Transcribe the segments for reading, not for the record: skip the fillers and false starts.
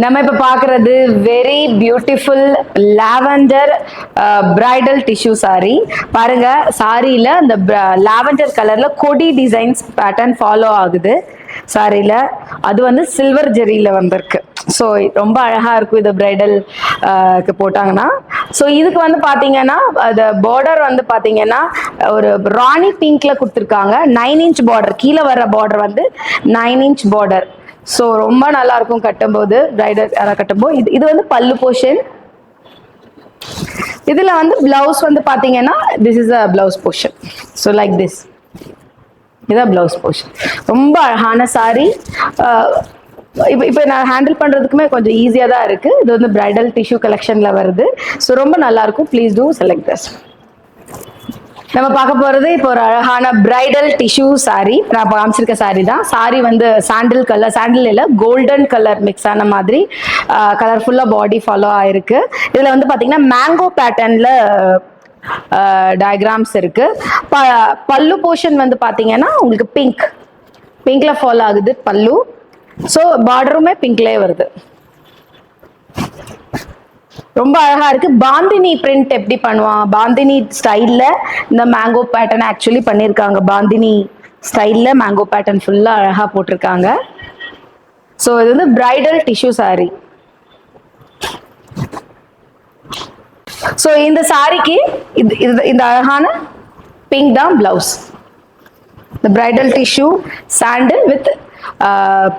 நம்ம இப்ப பாக்குறது very beautiful lavender bridal tissue sorry. பாருங்க, சாரியில இந்த லாவெண்டர் கலர்ல கொடி டிசைன்ஸ் பேட்டர்ன் ஃபாலோ ஆகுது சாரியில. அது வந்து சில்வர் ஜெரியில வந்திருக்கு. ஸோ ரொம்ப அழகா இருக்கும் இது பிரைடல் போட்டாங்கன்னா. ஸோ இதுக்கு வந்து பாத்தீங்கன்னா அது பார்டர் வந்து பாத்தீங்கன்னா ஒரு ராணி பிங்க்ல கொடுத்துருக்காங்க. 9 inch பார்டர், கீழே வர்ற பார்டர் வந்து 9 inch பார்டர். ஸோ ரொம்ப நல்லா இருக்கும் கட்டும்போது, பிரைடல் கட்டும்போது. இது வந்து பல்லு போர்ஷன். இதுல வந்து பிளவுஸ் வந்து பாத்தீங்கன்னா this is a blouse portion. So like this, இதான் பிளவுஸ் போர்ஷன். ரொம்ப அழகான சாரி. இப்போ நான் ஹேண்டில் பண்றதுக்குமே கொஞ்சம் ஈஸியா தான் இருக்கு. இது வந்து பிரைடல் டிஷ்யூ கலெக்ஷன்ல வருது. ஸோ ரொம்ப நல்லா இருக்கும். Please do select this. நம்ம பார்க்க போறது இப்போ ஒரு அழகான பிரைடல் டிஷ்யூ சாரி. நான் காமிச்சிருக்க சாரி தான். சாரி வந்து சாண்டில் கலர், சாண்டில் இல்ல கோல்டன் கலர் மிக்ஸ் ஆன மாதிரி கலர்ஃபுல்லா பாடி ஃபாலோ ஆயிருக்கு. இதுல வந்து பாத்தீங்கன்னா மேங்கோ பேட்டர்ன்ல டயக்ராம்ஸ் இருக்கு. பல்லு போர்ஷன் வந்து பாத்தீங்கன்னா உங்களுக்கு பிங்க்ல ஃபாலோ ஆகுது பல்லு. ஸோ பார்டருமே பிங்க்லேயே வருது. ரொம்ப அழகா இருக்கு. பாந்தினி பிரிண்ட் எப்படி பண்ணுவான், பாந்தினி ஸ்டைல்ல இந்த மேங்கோ பேட்டர்ன் ஆக்சுவலி பண்ணிருக்காங்க. பாந்தினி ஸ்டைல்ல மேங்கோ பேட்டர்ன் ஃபுல்லா அழகா போட்டிருக்காங்க. ஸோ இது வந்து பிரைடல் டிஷ்யூ சாரி. ஸோ இந்த சாரிக்கு இந்த அழகான பிங்க் தான் blouse. The bridal tissue sandal with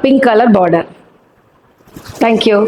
pink color border. Thank you.